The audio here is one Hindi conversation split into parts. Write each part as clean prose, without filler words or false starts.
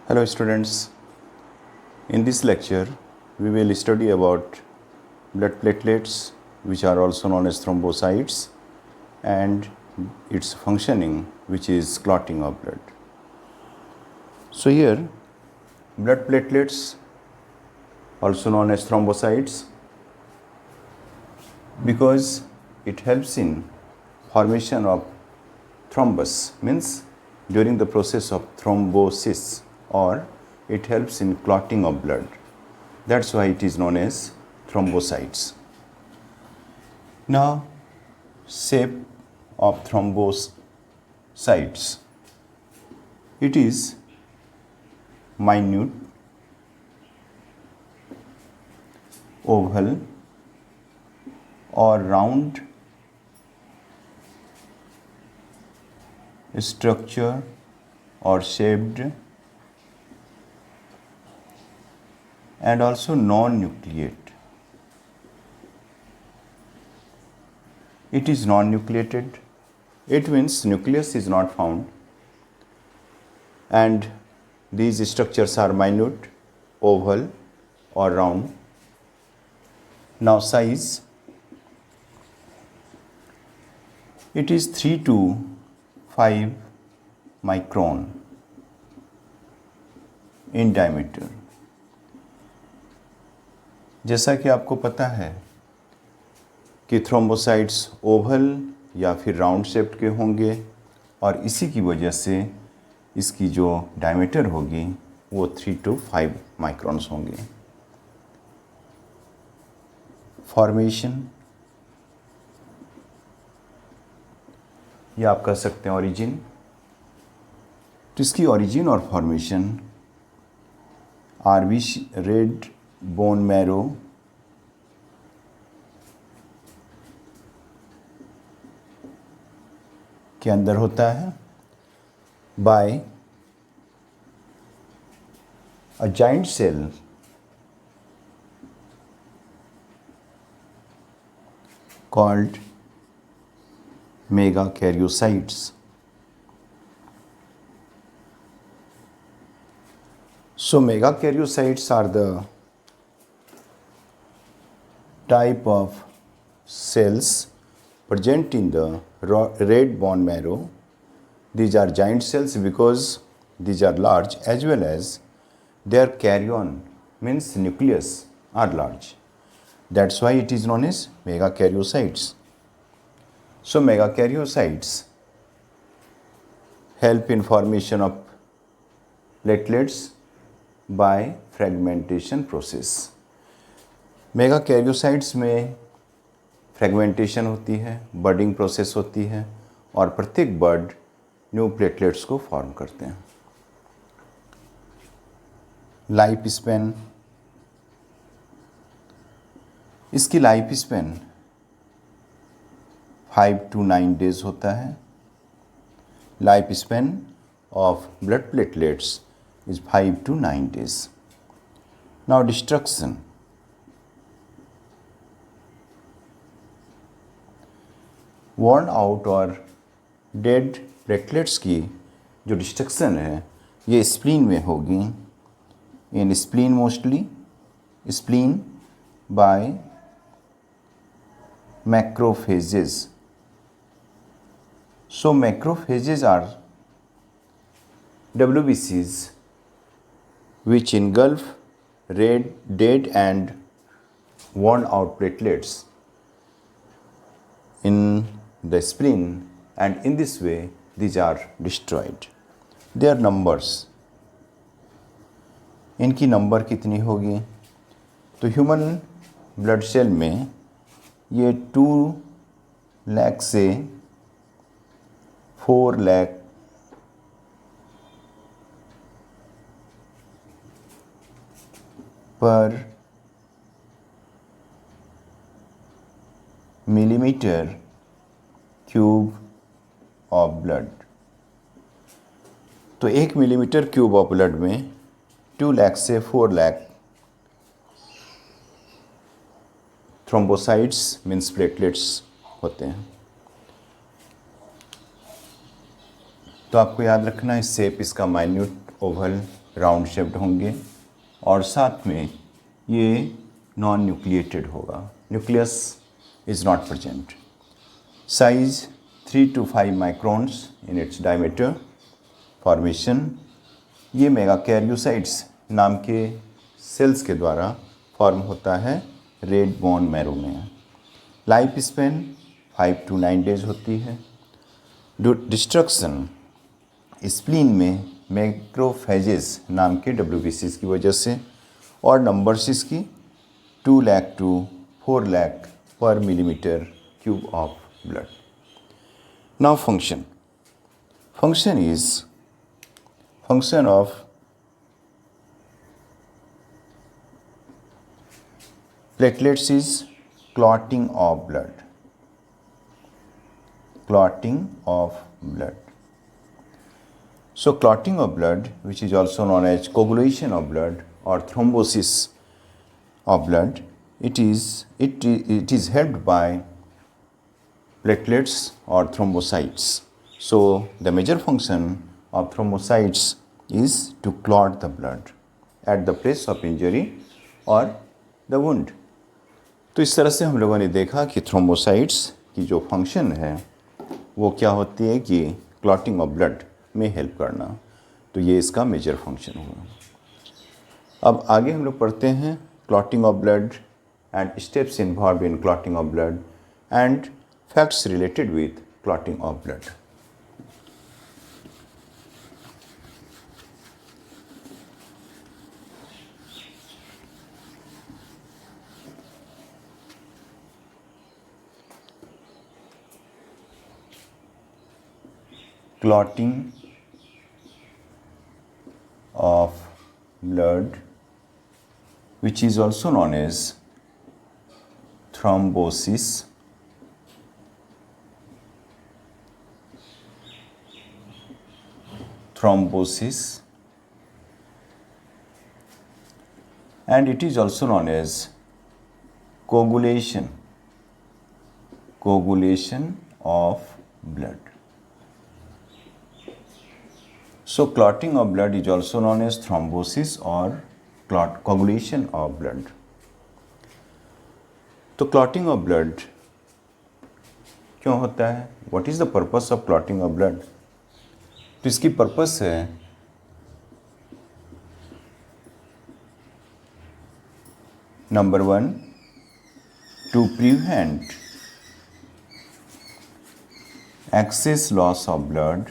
Hello students, in this lecture we will study about blood platelets, which are also known as thrombocytes, and its functioning, which is clotting of blood. So here blood platelets, also known as thrombocytes, because it helps in formation of thrombus, means during the process of thrombosis, or it helps in clotting of blood. That's why it is known as thrombocytes. Now, shape of thrombocytes. It is minute, oval or round structure or shaped, and also non-nucleate. It is non-nucleated. It means nucleus is not found, and these structures are minute, oval or round. Now size, it is 3 to 5 micron in diameter. जैसा कि आपको पता है कि थ्रोम्बोसाइट्स ओवल या फिर राउंड शेप्ड के होंगे, और इसी की वजह से इसकी जो डायमीटर होगी वो 3 to 5 माइक्रॉन्स होंगे. फॉर्मेशन, या आप कह सकते हैं ओरिजिन. तो इसकी ओरिजिन और formation RBC, red bone marrow, के अंदर होता है by a giant cell called megakaryocytes. So megakaryocytes are the type of cells present in the red bone marrow. These are giant cells because these are large, as well as their karyon, means nucleus, are large. That's why it is known as megakaryocytes. So megakaryocytes help in formation of platelets by fragmentation process. मेगाकैरियोसाइट्स में फ्रेगमेंटेशन होती है, बर्डिंग प्रोसेस होती है, और प्रत्येक बर्ड न्यू प्लेटलेट्स को फॉर्म करते हैं. लाइफ स्पैन, इसकी लाइफ स्पैन 5 to 9 डेज होता है. Life span of blood platelets is 5 to 9 days. Now destruction, worn out और डेड प्लेटलेट्स की जो डिस्ट्रक्शन है ये स्प्लीन में होगी. In spleen mostly, spleen by macrophages. So macrophages are WBCs which engulf dead and worn out platelets in the spleen, and in this way these are destroyed. Their numbers, इनकी नंबर कितनी होगी? तो ह्यूमन ब्लड सेल में ये 2 लाख से 4 लाख पर मिलीमीटर क्यूब ऑफ ब्लड. तो 1 मिलीमीटर क्यूब ऑफ ब्लड में 2 लाख से 4 लाख थ्रोम्बोसाइट्स मीन्स प्लेटलेट्स होते हैं. तो आपको याद रखना है शेप इसका माइन्यूट ओवल राउंड शेप्ड होंगे और साथ में ये नॉन न्यूक्लिएटेड होगा, nucleus is not present. Size 3 to 5 microns in its diameter. Formation, ये मेगाकैरियोसाइट्स नाम के सेल्स के द्वारा फॉर्म होता है रेड बोन मैरो में। लाइफ स्पेन 5 to 9 डेज होती है। डिस्ट्रक्शन स्प्लीन में मैक्रोफेजेस नाम के WBCs की वजह से, और नंबर्स इसकी 2 लाख to 4 लाख पर millimetre cube of blood. Now function of platelets is clotting of blood. So clotting of blood, which is also known as coagulation of blood or thrombosis of blood, it is helped by platelets or thrombocytes. So the major function of thrombocytes is to clot the blood at the place of injury or the wound. तो इस तरह से हम लोगों ने देखा कि थ्रोम्बोसाइट्स की जो फंक्शन है वो क्या होती है कि क्लॉटिंग ऑफ ब्लड में हेल्प करना। तो ये इसका मेजर फंक्शन हुआ। अब आगे हम लोग पढ़ते हैं clotting of blood and steps involved in clotting of blood and facts related with clotting of blood. Clotting of blood, which is also known as thrombosis, and it is also known as coagulation of blood. So clotting of blood is also known as thrombosis or coagulation of blood. तो clotting of blood क्यों होता है? What is the purpose of clotting of blood? तो इसकी पर्पस है number 1 to prevent excess loss of blood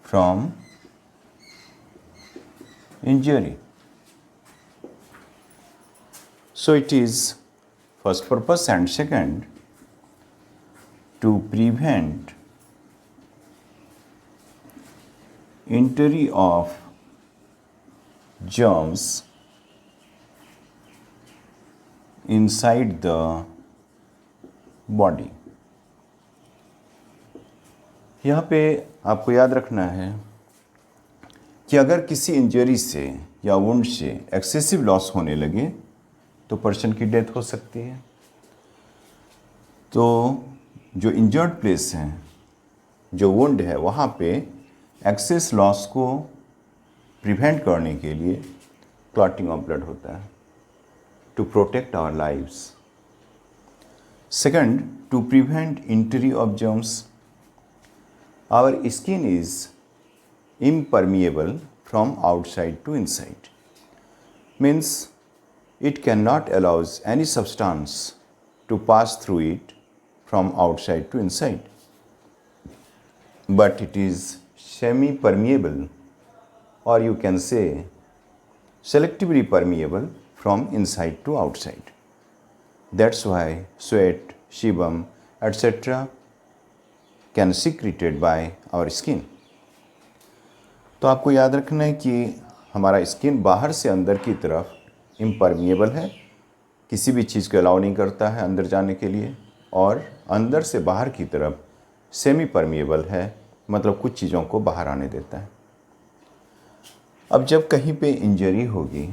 from injury. So it is first purpose, and second to prevent entry of germs inside the body. यहाँ पे आपको याद रखना है कि अगर किसी इंजरी से या वुंड से एक्सेसिव लॉस होने लगे तो पर्सन की डेथ हो सकती है। तो जो इंजर्ड प्लेस है, जो वुंड है, वहाँ पे एक्सेस लॉस को प्रिवेंट करने के लिए क्लॉटिंग ऑफ ब्लड होता है, to protect our lives. Second, to prevent entry of germs. Our skin is impermeable from outside to inside. Means it cannot allow any substance to pass through it from outside to inside. But it is semi-permeable, or you can say selectively permeable from inside to outside. That's why sweat, sebum, etc. can secreted by our skin. तो आपको याद रखना है कि हमारा स्किन बाहर से अंदर की तरफ इम्परमिएबल है, किसी भी चीज़ को अलाउ नहीं करता है अंदर जाने के लिए, और अंदर से बाहर की तरफ सेमी परमिएबल है, मतलब कुछ चीज़ों को बाहर आने देता है। अब जब कहीं पे इंजरी होगी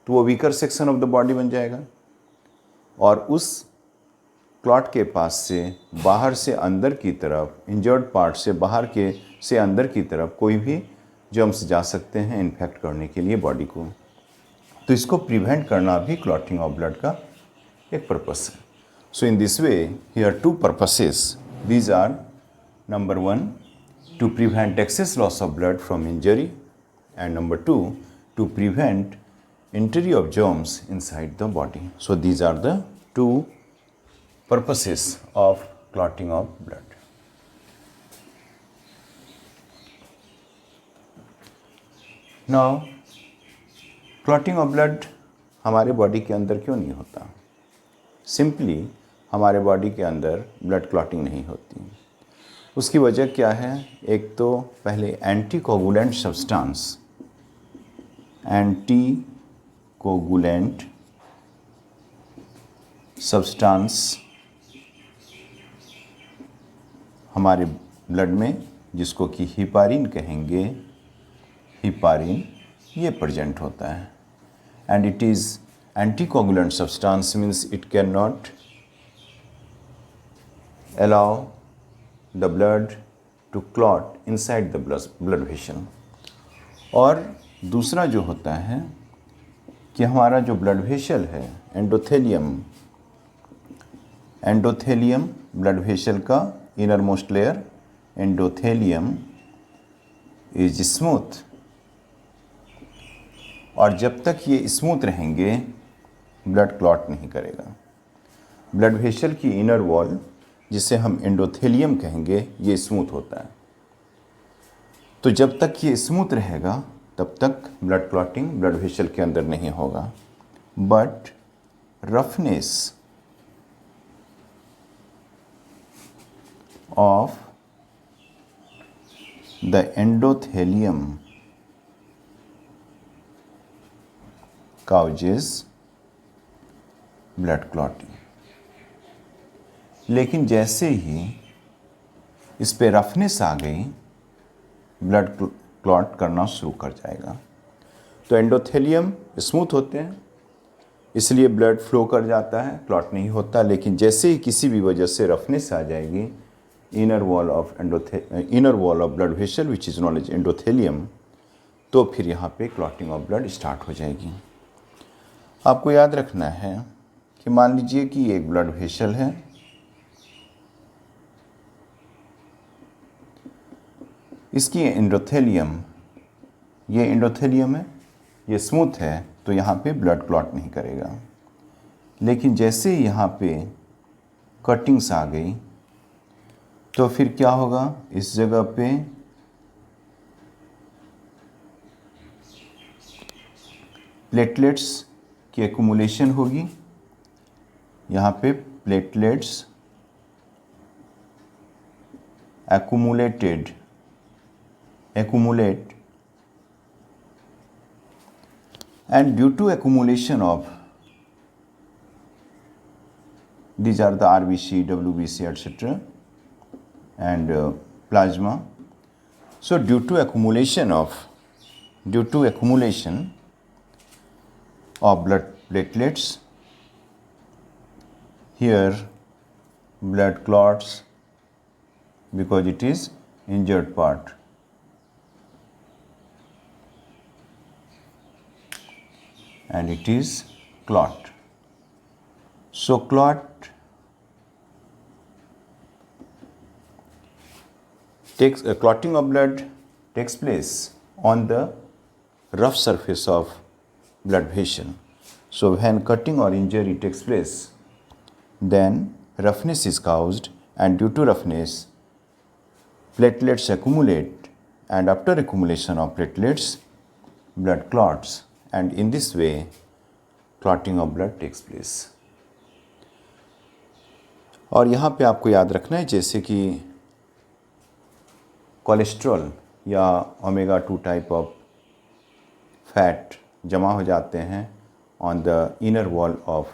तो वो weaker section of the body बन जाएगा, और उस क्लॉट के पास से बाहर से अंदर की तरफ, इंजर्ड पार्ट से बाहर के से अंदर की तरफ कोई भी जर्म्स जा सकते हैं इन्फेक्ट करने के लिए बॉडी को। तो इसको प्रिवेंट करना भी क्लॉटिंग ऑफ ब्लड का एक पर्पस है। So in this way here two purposes, these are number 1 to prevent excess loss of blood from injury, and number 2 to prevent entry of germs inside the body. So these are the two purposes of clotting of blood. Now clotting of blood हमारे बॉडी के अंदर क्यों नहीं होता? सिंपली हमारे बॉडी के अंदर ब्लड क्लॉटिंग नहीं होती। उसकी वजह क्या है? एक तो पहले एंटीकोगुलेंट सब्सटेंस हमारे ब्लड में, जिसको कि हिपारिन कहेंगे, हिपारिन ये प्रेजेंट होता है। And it is anticoagulant substance means it can not allow the blood to clot inside the blood vessel। और दूसरा जो होता है कि हमारा जो ब्लड वेसल है, एंडोथेलियम ब्लड वेसल का inner most layer, endothelium is smooth, और जब तक ये स्मूथ रहेंगे ब्लड क्लॉट नहीं करेगा। ब्लड वेसल की इनर वॉल, जिसे हम एंडोथेलियम कहेंगे, ये स्मूथ होता है। तो जब तक ये स्मूथ रहेगा तब तक ब्लड क्लॉटिंग ब्लड वेसल के अंदर नहीं होगा। But roughness of the endothelium causes blood clotting. लेकिन जैसे ही इस पे रफनेस आ गई, ब्लड क्लॉट करना शुरू कर जाएगा। तो एंडोथेलियम स्मूथ होते हैं, इसलिए ब्लड फ्लो कर जाता है, क्लॉट नहीं होता। लेकिन जैसे ही किसी भी वजह से रफनेस आ जाएगी inner wall of blood vessel which is known as endothelium, तो फिर यहाँ पे क्लॉटिंग ऑफ ब्लड स्टार्ट हो जाएगी। आपको याद रखना है कि मान लीजिए कि एक ब्लड वेसल है, इसकी एंडोथेलियम है, ये स्मूथ है, तो यहाँ पे ब्लड क्लॉट नहीं करेगा। लेकिन जैसे ही यहाँ पे कटिंग्स आ गई तो फिर क्या होगा? इस जगह पे प्लेटलेट्स की एक्यूमुलेशन होगी। यहाँ पे platelets accumulate, and due to accumulation of these are the RBC, WBC, etc. and plasma. So due to accumulation of blood platelets, here blood clots because it is injured part. And it is clot. So clotting of blood takes place on the rough surface of blood vessel. So when cutting or injury takes place, then roughness is caused, and due to roughness platelets accumulate, and after accumulation of platelets blood clots, and in this way clotting of blood takes place. और यहाँ पे आपको याद रखना है, जैसे कि कोलेस्ट्रॉल या ओमेगा 2 टाइप ऑफ फैट जमा हो जाते हैं on the inner wall of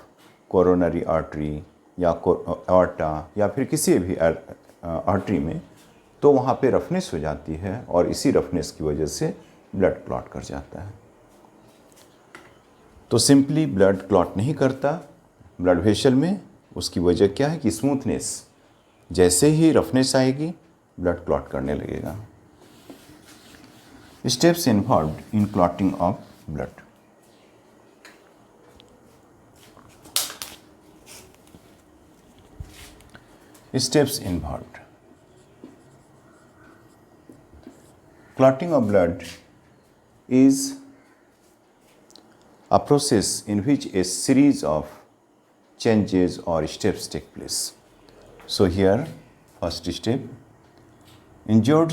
coronary artery या ऑर्टा या फिर किसी भी आर्टरी में, तो वहाँ पे रफनेस हो जाती है और इसी रफनेस की वजह से ब्लड क्लॉट कर जाता है। तो सिंपली ब्लड क्लॉट नहीं करता ब्लड वेसल में, उसकी वजह क्या है कि स्मूथनेस, जैसे ही रफनेस आएगी ब्लड क्लॉट करने लगेगा। Steps involved in clotting of blood. Steps involved. Clotting of blood is a process in which a series of changes or steps take place. So here, first step, injured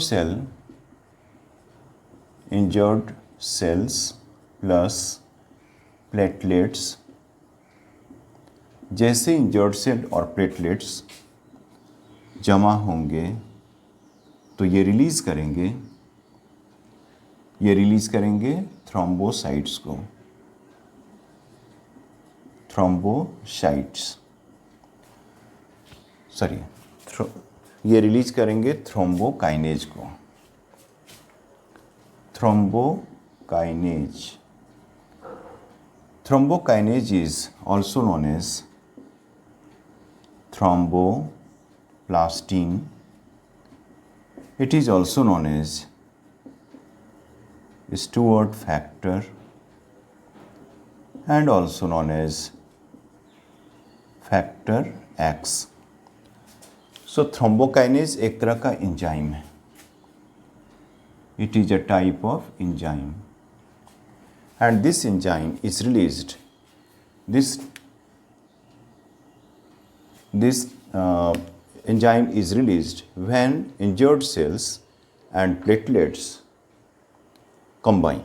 cells plus platelets. जैसे इंजर्ड सेल और प्लेटलेट्स जमा होंगे तो ये रिलीज़ करेंगे थ्रोम्बोसाइट्स को, ये रिलीज करेंगे थ्रोम्बोकाइनेज को। Thrombokinase is also known as thromboplastin. It is also known as Stewart factor and also known as factor X. So thrombokinase एक तरह का एंजाइम है. It is a type of enzyme, and this enzyme is released. This enzyme is released when injured cells and platelets combine.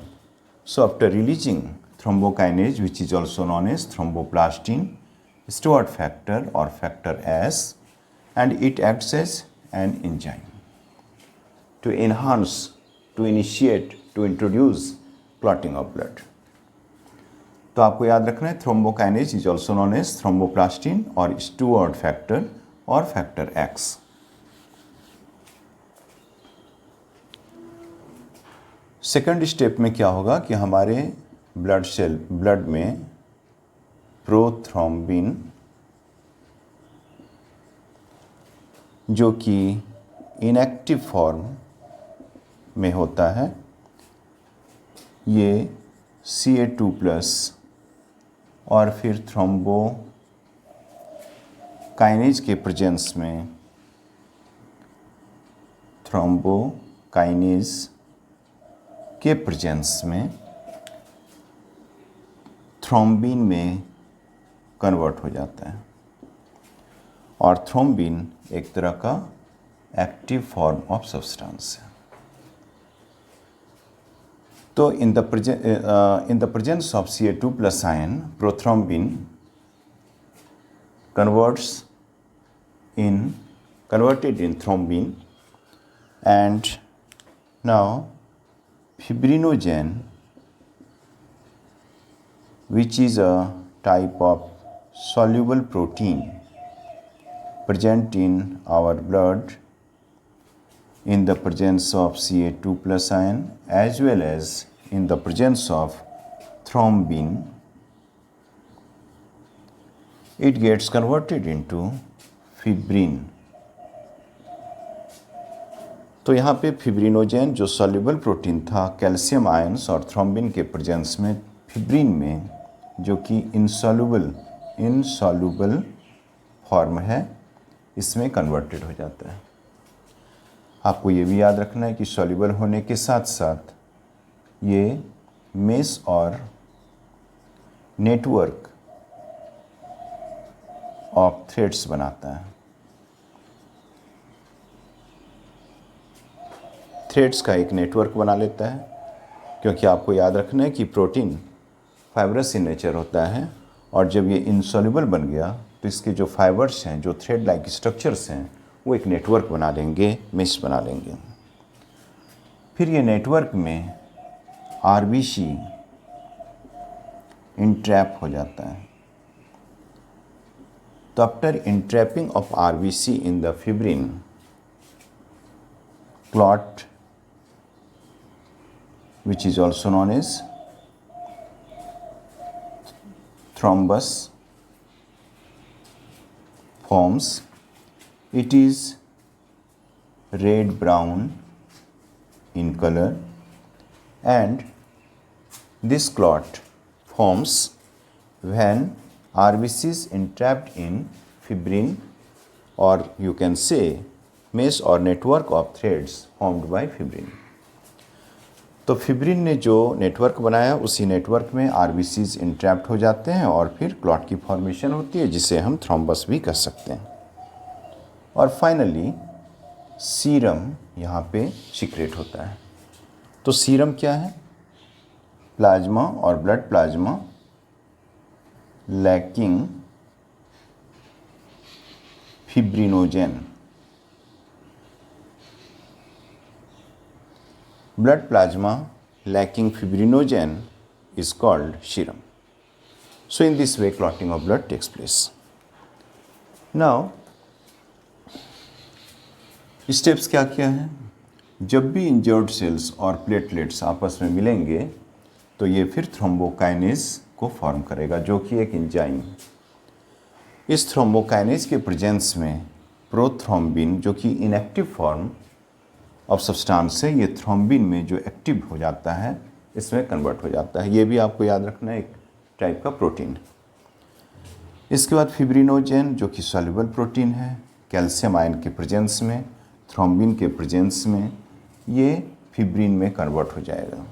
So after releasing thrombokinase, which is also known as thromboplastin, Stewart factor or factor S, and it acts as an enzyme to enhance, to initiate, to introduce clotting of blood. तो आपको याद रखना है thrombokinase is also known as thromboplastin और स्टूअर्ट फैक्टर और फैक्टर एक्स. सेकंड स्टेप में क्या होगा कि हमारे ब्लड में प्रोथ्रोम्बिन जो कि इनएक्टिव फॉर्म में होता है, ये Ca2+ और फिर थ्रोम्बोकाइनेज के प्रेजेंस में थ्रोम्बिन में कन्वर्ट हो जाता है और थ्रोम्बिन एक तरह का एक्टिव फॉर्म ऑफ सब्सटेंस है. So in the presence of Ca2+ ion, prothrombin converted in thrombin, and now fibrinogen, which is a type of soluble protein present in our blood in the presence of Ca2+ ion as well as in the presence of thrombin, it gets converted into fibrin. तो यहाँ पे फिब्रिनोजेन जो सॉल्युबल प्रोटीन था कैल्शियम आयंस और थ्रोम्बिन के प्रेजेंस में फिब्रिन में, जो कि इनसॉल्युबल फॉर्म है, इसमें कन्वर्टेड हो जाता है. आपको ये भी याद रखना है कि सॉल्युबल होने के साथ साथ ये मेश और नेटवर्क ऑफ थ्रेड्स बनाता है. थ्रेड्स का एक नेटवर्क बना लेता है, क्योंकि आपको याद रखना है कि प्रोटीन फाइब्रस इन नेचर होता है और जब ये इनसॉल्युबल बन गया तो इसके जो फाइबर्स हैं, जो थ्रेड लाइक स्ट्रक्चर्स हैं, वो एक नेटवर्क बना लेंगे, मेश बना लेंगे. फिर ये नेटवर्क में आरबीसी इंट्रैप हो जाता है. तो after entrapping of RBC in the fibrin, clot which is also known as thrombus forms. It is red brown in color, and this clot forms when RBCs entrapped in fibrin, or you can say mesh or network of threads formed by fibrin. तो फिब्रिन ने जो नेटवर्क बनाया उसी नेटवर्क में आरबीसीज इंट्रैप्ट हो जाते हैं और फिर क्लॉट की फॉर्मेशन होती है, जिसे हम थ्रोम्बस भी कह सकते हैं। और फाइनली सीरम यहाँ पे सीक्रेट होता है। तो सीरम क्या है? प्लाज्मा और blood plasma lacking fibrinogen. Blood plasma lacking fibrinogen is called serum. So in this way clotting of blood takes place. Now steps क्या क्या है? जब भी इंजर्ड सेल्स और प्लेटलेट्स आपस में मिलेंगे तो ये फिर थ्रोम्बोकाइनेज को फॉर्म करेगा, जो कि एक एंजाइम। इस थ्रोम्बोकाइनेज के प्रेजेंस में प्रोथ्रोम्बिन, जो कि इनएक्टिव फॉर्म ऑफ सब्सटेंस है, ये थ्रोम्बिन में जो एक्टिव हो जाता है इसमें कन्वर्ट हो जाता है। ये भी आपको याद रखना है, एक टाइप का प्रोटीन। इसके बाद फिब्रिनोजेन, जो कि सॉल्युबल प्रोटीन है, कैल्शियम आयन के प्रेजेंस में, थ्रोम्बिन के प्रेजेंस में ये फिब्रिन में कन्वर्ट हो जाएगा।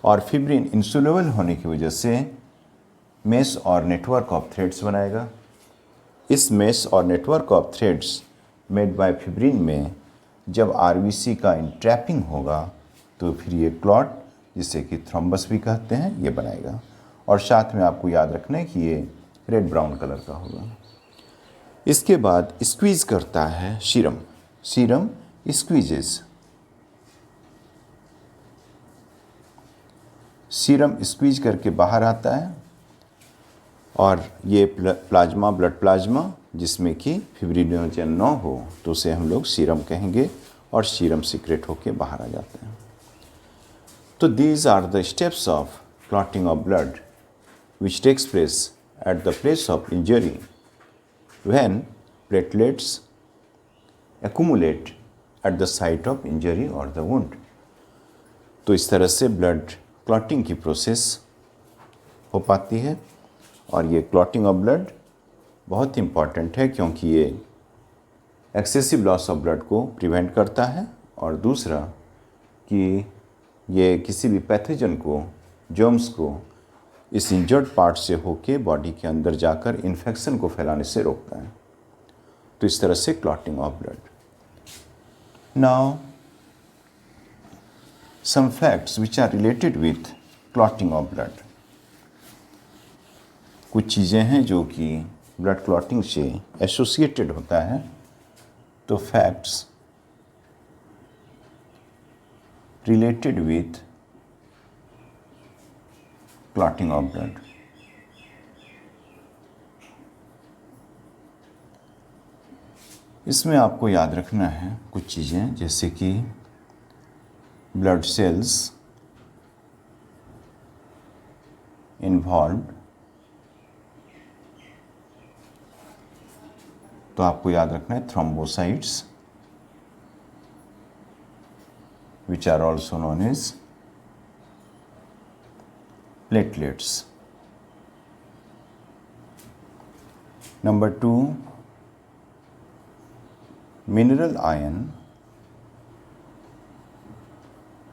और फिब्रिन इंसोल्युबल होने की वजह से मेश और नेटवर्क ऑफ थ्रेड्स बनाएगा। इस मेश और network of threads made by fibrin में जब आरबीसी का इंट्रैपिंग होगा तो फिर ये क्लॉट, जिसे कि थ्रोम्बस भी कहते हैं, ये बनाएगा। और साथ में आपको याद रखना है कि ये रेड ब्राउन कलर का होगा। इसके बाद स्क्वीज करता है serum. Serum squeezes. Serum squeeze करके बाहर आता है और ये प्लाज्मा, ब्लड प्लाज्मा, जिसमें कि फिब्रिनोजेन न हो तो उसे हम लोग सीरम कहेंगे, और सीरम सीक्रेट होके बाहर आ जाते हैं। तो these are the steps of clotting of blood which takes place at the place of injury when platelets accumulate at the site of injury or the wound। तो इस तरह से ब्लड क्लॉटिंग की प्रोसेस हो पाती है। और ये क्लॉटिंग ऑफ ब्लड बहुत इम्पॉर्टेंट है, क्योंकि ये एक्सेसिव लॉस ऑफ ब्लड को प्रिवेंट करता है, और दूसरा कि ये किसी भी पैथोजन को, जर्म्स को इस इंजर्ड पार्ट से होके बॉडी के अंदर जाकर इन्फेक्शन को फैलाने से रोकता है। तो इस तरह से clotting of blood. Now some facts which are related with clotting of blood. कुछ चीज़ें हैं जो कि ब्लड क्लॉटिंग से एसोसिएटेड होता है। तो facts related with clotting of blood. इसमें आपको याद रखना है कुछ चीज़ें, जैसे कि ब्लड सेल्स इन्वॉल्व्ड। तो आपको याद रखना है thrombocytes which are also known as platelets. Number 2, mineral ion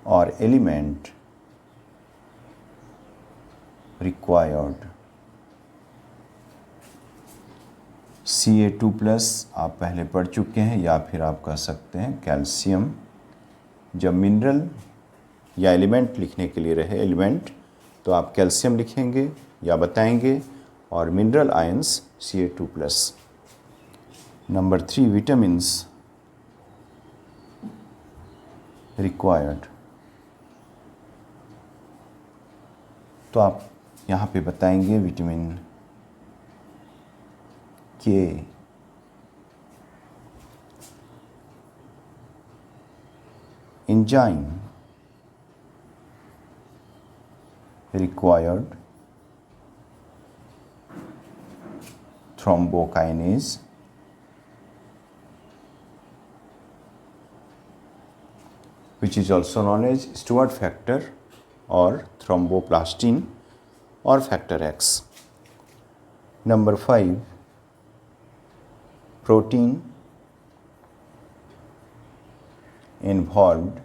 or element required। Ca2+ आप पहले पढ़ चुके हैं, या फिर आप कह सकते हैं कैल्शियम। जब मिनरल या एलिमेंट लिखने के लिए रहे एलिमेंट, तो आप कैल्शियम लिखेंगे या बताएंगे, और mineral ions Ca2+। Number 3, vitamins required. तो आप यहाँ पे बताएंगे विटामिन के, enzyme required, thrombokinase which is also known as Stewart factor or thromboplastin or factor X. Number 5, protein involved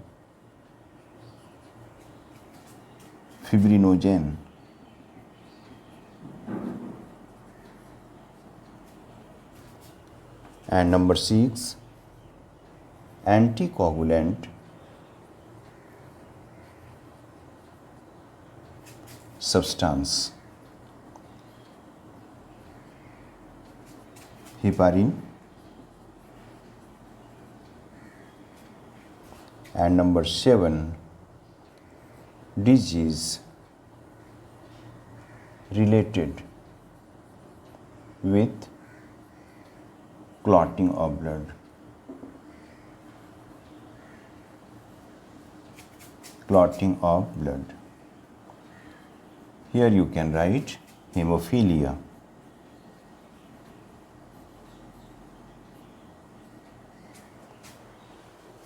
fibrinogen. And number 6, anticoagulant substance, heparin. And number 7, disease related with clotting of blood. Clotting of blood. Here you can write hemophilia.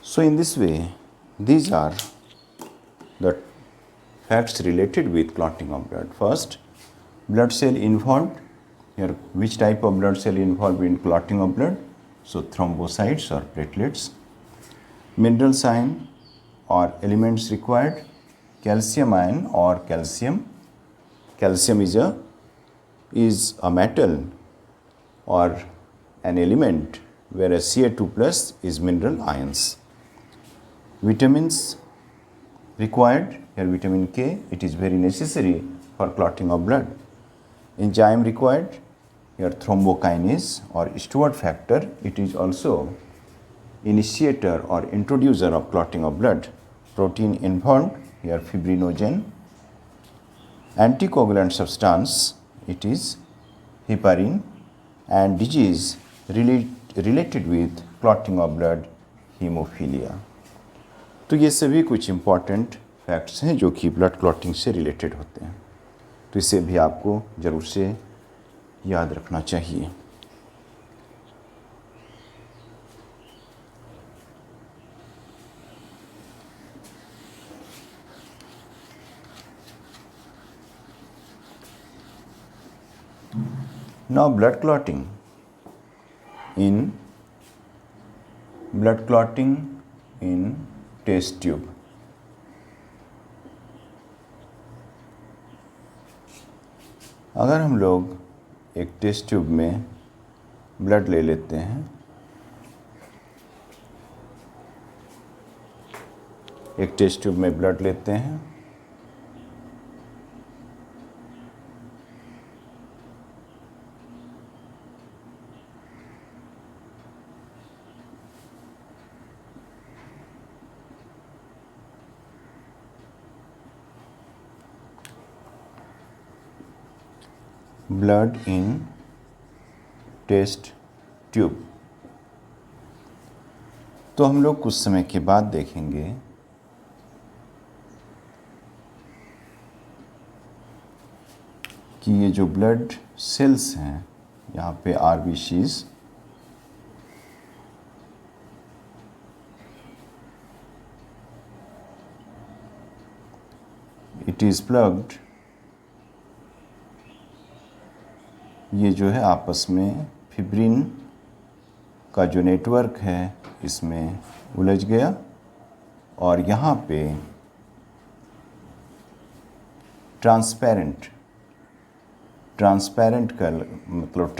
So in this way, these are the facts related with clotting of blood. First, blood cell involved. Here, which type of blood cell involved in clotting of blood? So thrombocytes or platelets. Mineral ion or elements required, calcium ion or calcium. Calcium is a metal or an element, whereas Ca2 plus is mineral ions. Vitamins required, here vitamin K, it is very necessary for clotting of blood. Enzyme required, here thrombokinase or Stewart factor, it is also initiator or introducer of clotting of blood. Protein involved, here fibrinogen. Anticoagulant substance, it is heparin. And disease related with clotting of blood, hemophilia. तो ये सभी कुछ इम्पॉर्टेंट फैक्ट्स हैं जो कि ब्लड क्लॉटिंग से रिलेटेड होते हैं, तो इसे भी आपको ज़रूर से याद रखना चाहिए. Now blood clotting in test tube. अगर हम लोग एक टेस्ट ट्यूब में ब्लड ले लेते हैं, एक टेस्ट ट्यूब में ब्लड लेते हैं, ब्लड इन टेस्ट ट्यूब, तो हम लोग कुछ समय के बाद देखेंगे कि ये जो ब्लड सेल्स हैं, यहाँ पे आरबीसीज, इट इज़ प्लग्ड, ये जो है आपस में फिब्रिन का जो नेटवर्क है इसमें उलझ गया, और यहाँ पे ट्रांसपेरेंट का मतलब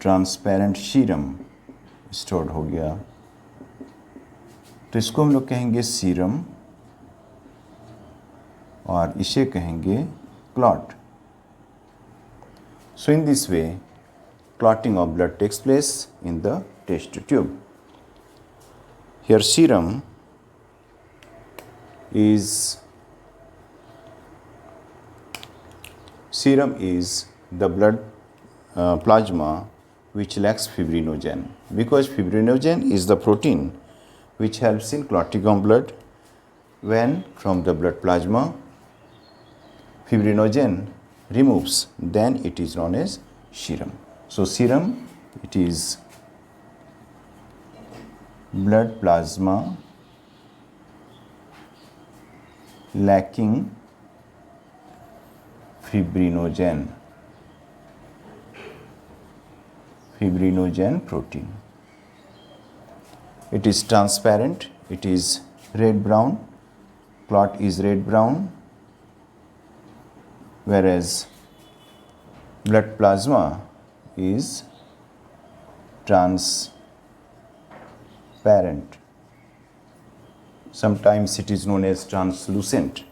ट्रांसपेरेंट सीरम स्टोर्ड हो गया, तो इसको हम लोग कहेंगे सीरम और इसे कहेंगे clot. So in this way clotting of blood takes place in the test tube. Here serum is the blood plasma which lacks fibrinogen, because fibrinogen is the protein which helps in clotting of blood. When from the blood plasma fibrinogen removes, then it is known as serum. So serum, it is blood plasma lacking fibrinogen protein. It is transparent, it is red brown, clot is red brown, whereas blood plasma is transparent. Sometimes it is known as translucent.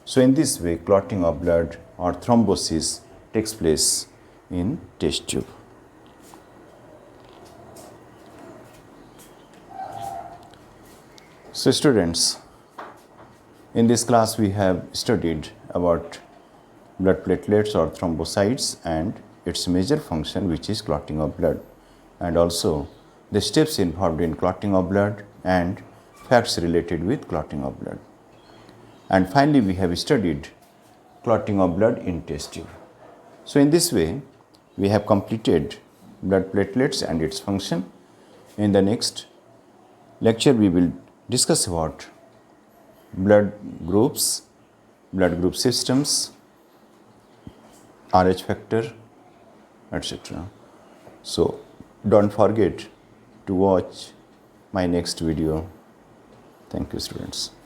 So in this way, clotting of blood or thrombosis takes place in test tube. So students, in this class we have studied about blood platelets or thrombocytes and its major function, which is clotting of blood, and also the steps involved in clotting of blood and facts related with clotting of blood. And finally, we have studied clotting of blood in test tube. So in this way, we have completed blood platelets and its function. In the next lecture, we will discuss about blood groups, blood group systems, RH factor, etc. So don't forget to watch my next video. Thank you, students.